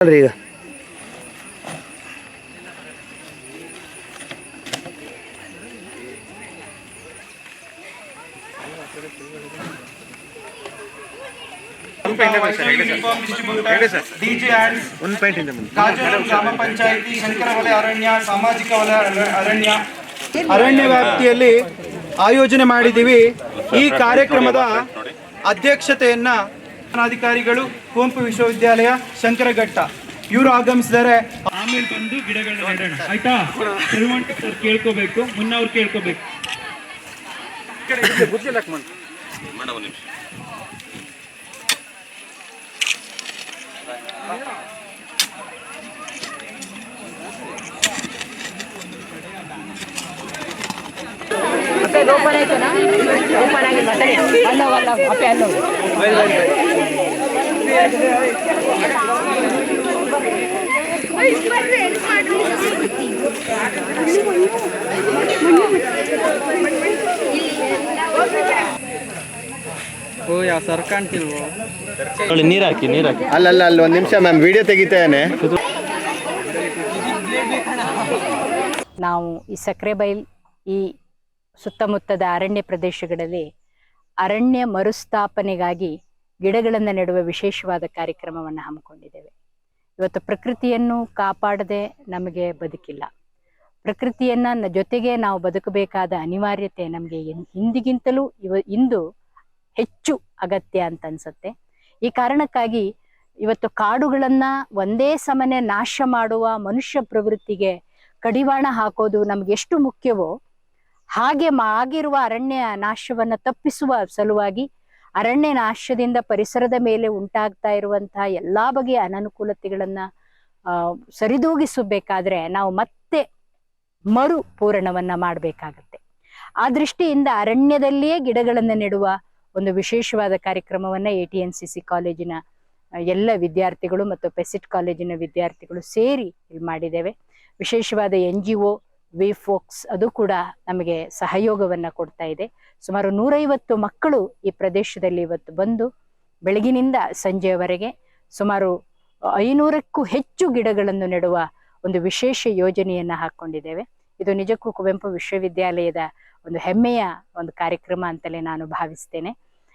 ಈಗ ಗ್ರಾಮ ಪಂಚಾಯಿತಿ ಶಂಕರವಲಯ ಅರಣ್ಯ ಸಾಮಾಜಿಕ ವಲಯ ಅರಣ್ಯ ಅರಣ್ಯ ವ್ಯಾಪ್ತಿಯಲ್ಲಿ ಆಯೋಜನೆ ಮಾಡಿದ್ದೀವಿ. ಈ ಕಾರ್ಯಕ್ರಮದ ಅಧ್ಯಕ್ಷತೆಯನ್ನ ಅಧಿಕಾರಿಗಳು ಕುವೆಂಪು ವಿಶ್ವವಿದ್ಯಾಲಯ ಶಂಕರಘಟ್ಟ ಇವರು ಆಗಮಿಸಿದ್ದಾರೆ. ಆಮೇಲೆ ಬಂದು ಗಿಡಗಳನ್ನ ನೆಡೋಣ, ಆಯ್ತಾ? ಕೇಳ್ಕೋಬೇಕು, ಮುನ್ನವ್ರು ಕೇಳ್ಕೋಬೇಕು. ಓಪನ್ ಆಯ್ತು ಓಪನ್ ಆಗಿ ಅಲ್ಲೋ ಅಪ್ಪೆ ಅಲ್ಲೋ ಓ ಯಾವ ಸರ್ ಕಾಣ್ತಿಲ್ವೋ? ನೀರು ಹಾಕಿ ಅಲ್ಲ ಒಂದು ನಿಮಿಷ ಮ್ಯಾಮ್ ವಿಡಿಯೋ ತೆಗಿತೇನೆ. ನಾವು ಈ ಸಕ್ರೆಬೈಲ್ ಈ ಸುತ್ತಮುತ್ತದ ಅರಣ್ಯ ಪ್ರದೇಶಗಳಲ್ಲಿ ಅರಣ್ಯ ಮರುಸ್ಥಾಪನೆಗಾಗಿ ಗಿಡಗಳನ್ನು ನೆಡುವ ವಿಶೇಷವಾದ ಕಾರ್ಯಕ್ರಮವನ್ನು ಹಮ್ಮಿಕೊಂಡಿದ್ದೇವೆ. ಇವತ್ತು ಪ್ರಕೃತಿಯನ್ನು ಕಾಪಾಡದೆ ನಮಗೆ ಬದುಕಿಲ್ಲ. ಪ್ರಕೃತಿಯನ್ನ ಜೊತೆಗೆ ನಾವು ಬದುಕಬೇಕಾದ ಅನಿವಾರ್ಯತೆ ನಮಗೆ ಹಿಂದಿಗಿಂತಲೂ ಇಂದು ಹೆಚ್ಚು ಅಗತ್ಯ ಅಂತ ಅನ್ಸುತ್ತೆ. ಈ ಕಾರಣಕ್ಕಾಗಿ ಇವತ್ತು ಕಾಡುಗಳನ್ನ ಒಂದೇ ಸಮನೆ ನಾಶ ಮಾಡುವ ಮನುಷ್ಯ ಪ್ರವೃತ್ತಿಗೆ ಕಡಿವಾಣ ಹಾಕೋದು ನಮ್ಗೆ ಎಷ್ಟು ಮುಖ್ಯವೋ ಹಾಗೆ ಆಗಿರುವ ಅರಣ್ಯ ನಾಶವನ್ನ ತಪ್ಪಿಸುವ ಸಲುವಾಗಿ ಅರಣ್ಯ ನಾಶದಿಂದ ಪರಿಸರದ ಮೇಲೆ ಉಂಟಾಗ್ತಾ ಇರುವಂತಹ ಎಲ್ಲಾ ಬಗೆಯ ಅನನುಕೂಲತೆಗಳನ್ನ ಸರಿದೂಗಿಸಬೇಕಾದ್ರೆ ನಾವು ಮತ್ತೆ ಮರು ಪೂರಣವನ್ನ ಮಾಡಬೇಕಾಗತ್ತೆ. ಆ ದೃಷ್ಟಿಯಿಂದ ಅರಣ್ಯದಲ್ಲಿಯೇ ಗಿಡಗಳನ್ನು ನೆಡುವ ಒಂದು ವಿಶೇಷವಾದ ಕಾರ್ಯಕ್ರಮವನ್ನ ATNCC ಕಾಲೇಜಿನ ಎಲ್ಲ ವಿದ್ಯಾರ್ಥಿಗಳು ಮತ್ತು ಪೆಸಿಟ್ ಕಾಲೇಜಿನ ವಿದ್ಯಾರ್ಥಿಗಳು ಸೇರಿ ಇಲ್ಲಿ ಮಾಡಿದ್ದೇವೆ. ವಿಶೇಷವಾದ NGO ವಿಫೋಕ್ಸ್ ಅದು ಕೂಡ ನಮಗೆ ಸಹಯೋಗವನ್ನ ಕೊಡ್ತಾ ಇದೆ. ಸುಮಾರು 150 ಮಕ್ಕಳು ಈ ಪ್ರದೇಶದಲ್ಲಿ ಇವತ್ತು ಬಂದು ಬೆಳಗಿನಿಂದ ಸಂಜೆಯವರೆಗೆ ಸುಮಾರು 500ಕ್ಕೂ ಹೆಚ್ಚು ಗಿಡಗಳನ್ನು ನೆಡುವ ಒಂದು ವಿಶೇಷ ಯೋಜನೆಯನ್ನ ಹಾಕೊಂಡಿದ್ದೇವೆ. ಇದು ನಿಜಕ್ಕೂ ಕುವೆಂಪು ವಿಶ್ವವಿದ್ಯಾಲಯದ ಒಂದು ಹೆಮ್ಮೆಯ ಒಂದು ಕಾರ್ಯಕ್ರಮ ಅಂತಲೇ ನಾನು ಭಾವಿಸ್ತೇನೆ.